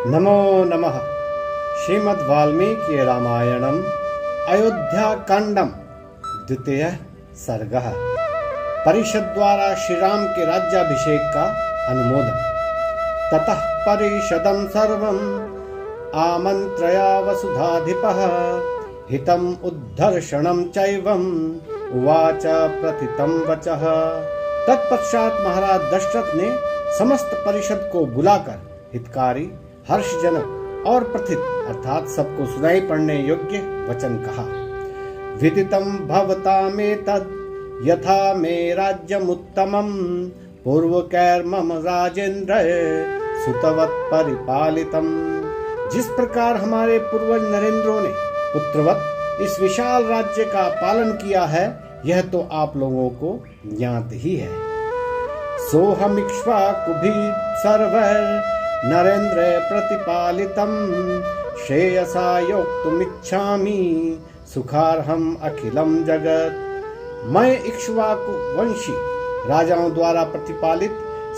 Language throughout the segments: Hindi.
नमो नमः। श्रीमद् वाल्मीकि रामायणम् अयोध्याकांडम द्वितीय सर्गः। परिषद द्वारा श्री राम के राज्याभिषेक का अनुमोदन। ततः परिषदं सर्वं आमंत्रया वसुधाधिपः हितम् उद्धर्षणं चैवम् उवाच प्रथितं वचः। तत्पश्चात महाराज दशरथ ने समस्त परिषद को बुलाकर हितकारी, हर्षजनक और प्रथित अर्थात सबको सुनाई पड़ने योग्य वचन कहा। विदितं भवतामेतद् यथा मे राज्यमुत्तमं पूर्वकैर्मम राजेन्द्र सुतवत् परिपालितम्। जिस प्रकार हमारे पूर्वज नरेंद्रों ने पुत्रवत इस विशाल राज्य का पालन किया है, यह तो आप लोगों को ज्ञात ही है। सोहमिक्ष्वाकुभि सर्वैर् नरेंद्र प्रतिपालितं श्रेयसा योक्तुमिच्छामि सुखार्हम् अखिलम जगत। मैं इक्ष्वाकु वंशी राजाओं द्वारा प्रतिपालित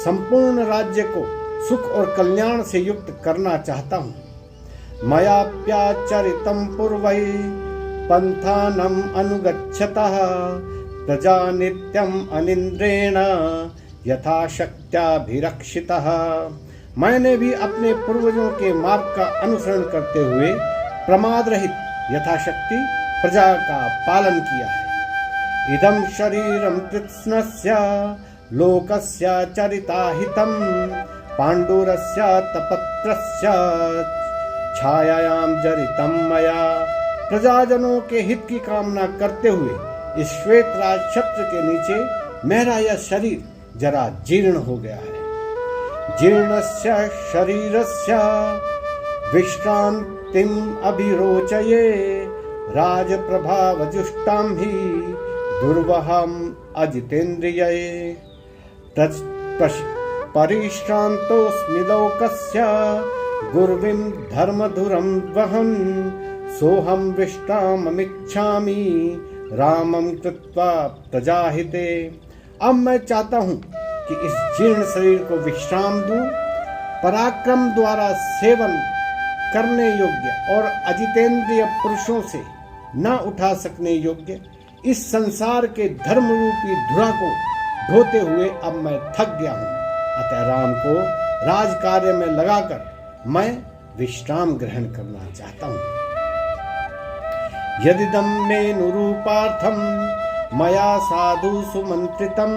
संपूर्ण राज्य को सुख और कल्याण से युक्त करना चाहता हूँ। मयाप्याचरितं पूर्वै पंथानम् अनुगच्छतः प्रजा नित्यम् अनिन्द्रेण यथाशक्त्याभिरक्षितः। मैंने भी अपने पूर्वजों के मार्ग का अनुसरण करते हुए प्रमाद रहित यथाशक्ति प्रजा का पालन किया है। इदं शरीरं कृत्स्नस्य लोकस्य चरिताहितं पाण्डुरस्य तपत्रस्य छायायां जरितं मया। प्रजाजनों के हित की कामना करते हुए इस श्वेत राज छत्र के नीचे मेरा यह शरीर जरा जीर्ण हो गया है। जीर्णस्य शरीरस्य विश्रांतिम् अभिरोचये राजप्रभावजुष्टां हि दुर्वहम् अजितेन्द्रिये। परिश्रान्तोऽस्मि लोकस्य गुर्विं धर्मधुरं वहन् सोऽहं विश्राममिच्छामि रामं कृत्वा प्रजाहिते। अब मैं चाहता हूँ कि इस जीर्ण शरीर को विश्राम दूं, पराक्रम द्वारा सेवन करने योग्य और अजितेंद्रिय पुरुषों से न उठा सकने योग्य इस संसार के धर्म रूपी धुरा को ढोते हुए अब मैं थक गया हूँ। अतः राम को राज कार्य में लगाकर मैं विश्राम ग्रहण करना चाहता हूँ। यदिदं मेनुरूपार्थं मया साधु सुमंत्रितं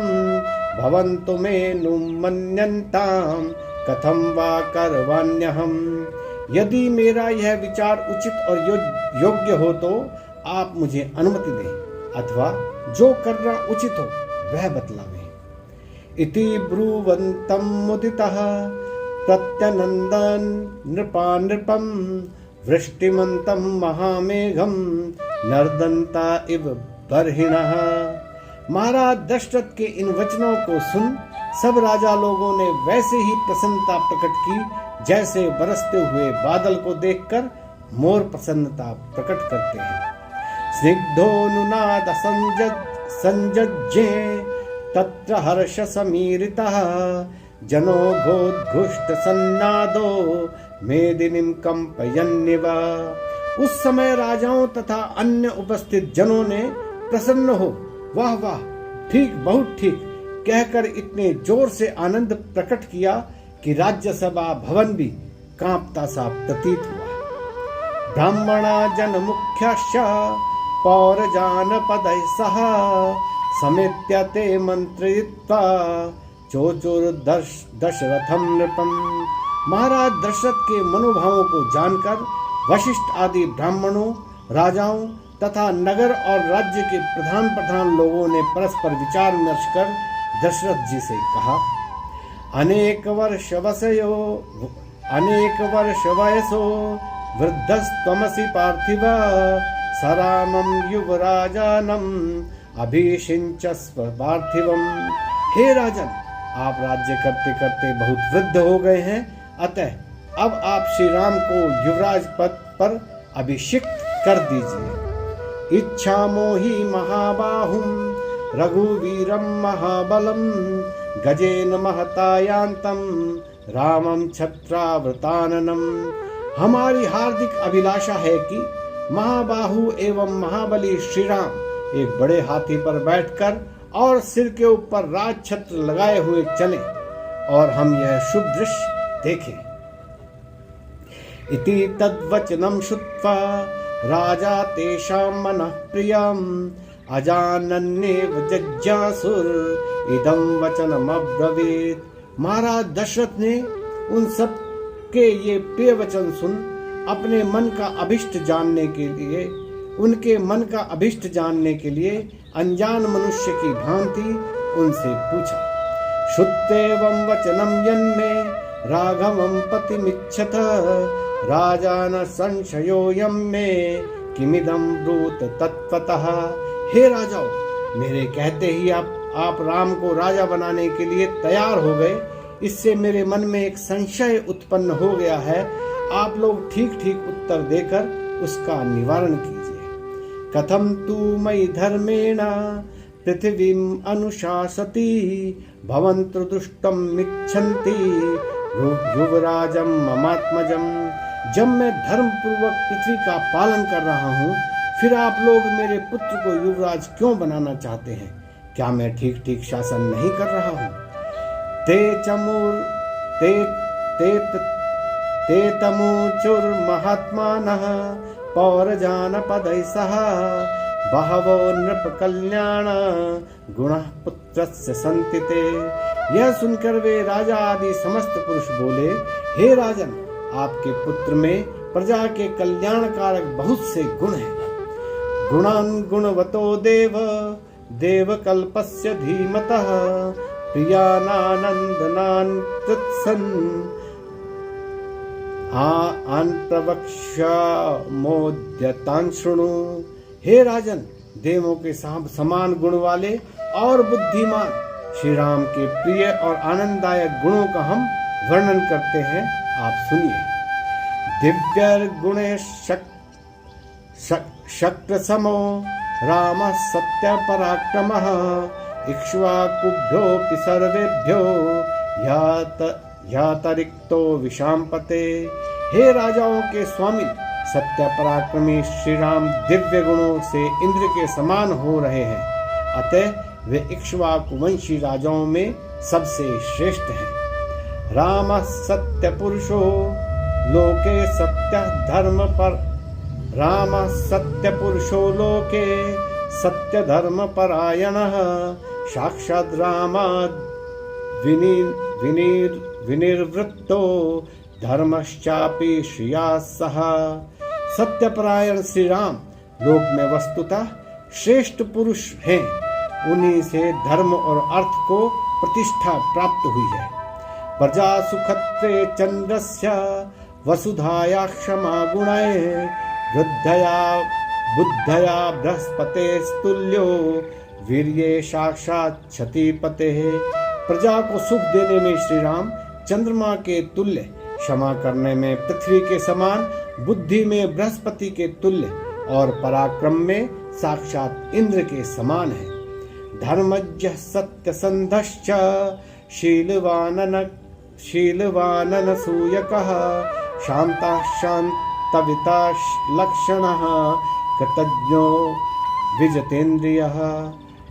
भवन्तु मेनुमन्यन्तां कथं वा करवाण्यहम्। यदि मेरा यह विचार उचित और योग्य हो तो आप मुझे अनुमति दें, अथवा जो करना उचित हो वह बतलावें। इति ब्रुवन्तं मुदितः प्रत्यनन्दन् नृपानृपं वृष्टिमन्तं महामेघं नर्दन्ता इव बर्हिणः। महाराज दशरथ के इन वचनों को सुन सब राजा लोगों ने वैसे ही प्रसन्नता प्रकट की जैसे बरसते हुए बादल को देखकर मोर प्रसन्नता प्रकट करते हैं। स्निग्धोनुनाद संजज्ञे तत्र हर्ष समीरितः जनो घोद्घुष्ट सन्नादो मेदिनीं कंपयन्निव। उस समय राजाओं तथा अन्य उपस्थित जनों ने प्रसन्न हो वाह वाह, ठीक, बहुत ठीक कहकर इतने जोर से आनंद प्रकट किया कि राज्यसभा भवन भी कांपता सा प्रतीत हुआ। ब्राह्मणा जन मुख्यश्च पौरजानपदैः सह समेत्य ते मंत्रयित्वा चोचुर दशरथं नृपम्। महाराज दशरथ के मनोभावों को जानकर वशिष्ठ आदि ब्राह्मणों, राजाओं तथा नगर और राज्य के प्रधान लोगों ने परस्पर विचार विमर्श कर दशरथ जी से कहा। अनेक वर्ष वयसो वृद्धस्त्वमसि पार्थिव सरामं युवराजानम् अभिषिञ्चस्व पार्थिवम्। हे राजन, आप राज्य करते करते बहुत वृद्ध हो गए हैं, अतः अब आप श्री राम को युवराज पद पर अभिषिक्त कर दीजिए। इच्छामो हि महाबाहुं रघुवीरं महाबलं गजेन महता यान्तं रामं छत्रावृताननम। हमारी हार्दिक अभिलाषा है कि महाबाहु एवं महाबली श्री राम एक बड़े हाथी पर बैठकर और सिर के ऊपर राज छत्र लगाए हुए चले और हम यह शुभ दृश्य देखें। इति तद्वचनं श्रुत्वा राजा तेषां मनः प्रियम् अजानन्नेव जज्ञासुर इदं वचनमब्रवीत्। महाराज दशरथ ने उन सब के ये प्रिय वचन सुन अपने मन का अभिष्ट जानने के लिए उनके मन का अभिष्ट जानने के लिए अनजान मनुष्य की भांति उनसे पूछा। श्रुत्येवं वचनं यन्मे राघवं पतिमिच्छत राजान संशयोऽयं मे किमिदं ब्रूत तत्त्वतः। हे राजाओ, मेरे कहते ही आप राम को राजा बनाने के लिए तैयार हो गए, इससे मेरे मन में एक संशय उत्पन्न हो गया है। आप लोग ठीक ठीक उत्तर देकर उसका निवारण कीजिए। कथम तू मयि धर्मेण पृथिवीम् अनुशासति भवन्तु दुष्टम् इच्छन्ति युवराजं ममात्मजं। जब मैं धर्म पूर्वक पृथ्वी का पालन कर रहा हूँ, फिर आप लोग मेरे पुत्र को युवराज क्यों बनाना चाहते हैं? क्या मैं ठीक ठीक शासन नहीं कर रहा हूँ? ते तमुचुर महात्मानः पौरजानपदैः सह बहवो नृप कल्याण गुणः पुत्रस्य सन्ति ते। यह सुनकर वे राजा आदि समस्त पुरुष बोले, हे राजन, आपके पुत्र में प्रजा के कल्याणकारक बहुत से गुण हैं। गुणान् गुणवतो देव देवकल्पस्य धीमतः प्रियानानन्दनान् कृत्सन् प्रवक्ष्यामोद्यतान् शृणु। हे राजन, देवों के समान गुण वाले और बुद्धिमान श्री राम के प्रिय और आनंददायक गुणों का हम वर्णन करते हैं, आप सुनिए। दिव्यर गुणे शक्र समो राम सत्य पराक्रमः इक्ष्वाकुभ्योऽपि सर्वेभ्यो यातरिक्तो विशांपते। हे राजाओं के स्वामी, सत्य पराक्रमी श्री राम दिव्य गुणों से इंद्र के समान हो रहे हैं, अतः वे इक्ष्वाकु वंशी राजाओं में सबसे श्रेष्ठ हैं। राम सत्य पुरुषो लोके सत्य धर्म पर राम सत्य पुरुषो लोके सत्य धर्म परायणः साक्षात् रामाद् विनिर्वृत्तो धर्मश्चापि श्रिया सह। सत्यपरायण श्री राम लोक में वस्तुतः श्रेष्ठ पुरुष हैं, उन्हीं से धर्म और अर्थ को प्रतिष्ठा प्राप्त हुई है। प्रजा सुखत्वे चंद्रस्य वसुधाया क्षमा गुणैः वृद्धया बुद्धया बृहस्पते स्तुल्यो वीर्ये साक्षात् क्षतिपतेः। प्रजा को सुख देने में श्री राम चंद्रमा के तुल्य, क्षमा करने में पृथ्वी के समान, बुद्धि में बृहस्पति के तुल्य और पराक्रम में साक्षात इंद्र के समान है। धर्मज्ञ सत्य संधश्च शीलवानन सूयकः शांता शांतविता लक्षणः कृतज्ञो विजितेन्द्रियः।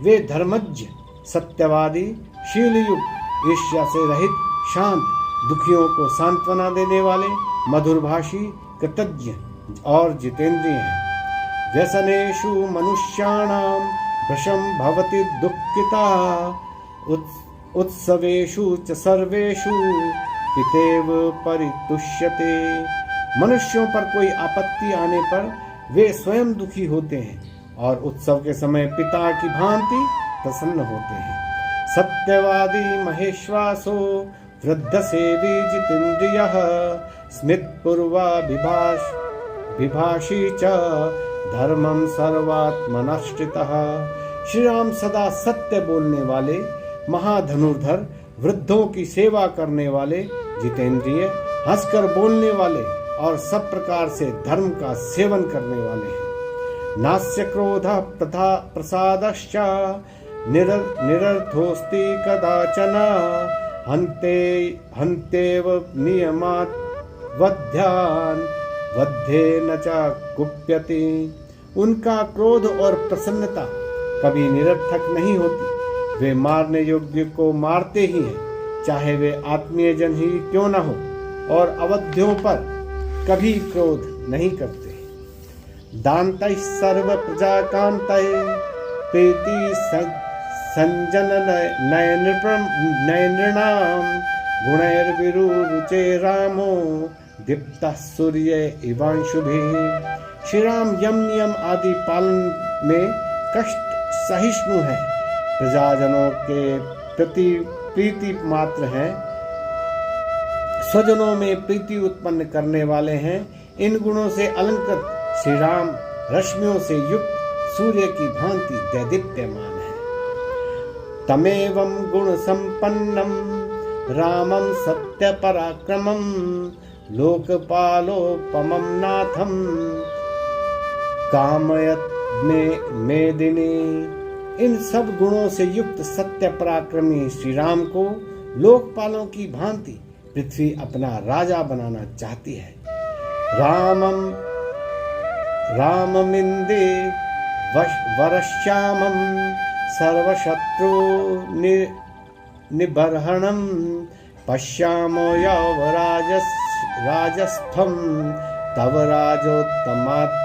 वे धर्मज्ञ, सत्यवादी, शीलयुक्त, ईर्ष्या से रहित, शांत, दुखियों को सांत्वना देने वाले, मधुरभाषी, कृतज्ञ और जितेंद्रिय हैं। व्यसनेषु मनुष्याणां भृशं भवति दुःखिता उत्सवेषु च सर्वेषु पितेव परितुष्यते। मनुष्यों पर कोई आपत्ति आने पर वे स्वयं दुखी होते हैं और उत्सव के समय पिता की भांति प्रसन्न होते हैं। सत्यवादी महेश्वासो वृद्धसेवी जितेन्द्रियः स्मितपूर्वा विभाषी च धर्मं सर्वात्मनश्चितः। श्री राम सदा सत्य बोलने वाले, महाधनुर्धर, वृद्धों की सेवा करने वाले, जितेंद्रिय, हंसकर बोलने वाले और सब प्रकार से धर्म का सेवन करने वाले हैं। नास्य क्रोध प्रसादश्च निरर्थोस्ति कदाचन हन्तेव नियमात् वध्यान् वध्येन च कुप्यते। उनका क्रोध और प्रसन्नता कभी निरर्थक नहीं होती। वे मारने योग्य को मारते ही हैं, चाहे वे आत्मीय जन ही क्यों न हो, और अवध्यों पर कभी क्रोध नहीं करते। दान्तैः सर्व प्रजाकान्तैः प्रीति संजन नयनृणां गुणैर्विरुचे रामो दीप्तः सूर्य इवांशुभिः। श्री राम यम नियम आदि पालन में कष्ट सहिष्णु है, प्रजाजनों के प्रति प्रीति मात्र हैं, स्वजनों में प्रीति उत्पन्न करने वाले हैं। इन गुणों से अलंकृत श्री राम रश्मियों से युक्त सूर्य की भांति दैदीप्यमान है। तमेवं गुण संपन्नम रामं सत्य पराक्रमं लोकपालोपमं नाथं कामयत मेदिनी। इन सब गुणों से युक्त सत्य पराक्रमी श्री राम को लोकपालों की भांति पृथ्वी अपना राजा बनाना चाहती है। राममिंदे वरश्यामं सर्वशत्रु निबर्हणं पश्यामो राजस्थं तव राजोत्तमात्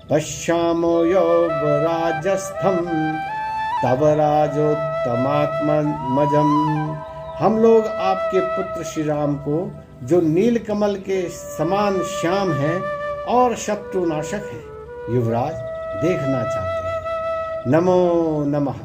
पश्यामो राजस्थं तव राजोत्तमात्मजम। हम लोग आपके पुत्र श्री राम को, जो नील कमल के समान श्याम हैं और शत्रुनाशक हैं, युवराज देखना चाहते हैं। नमो नमः।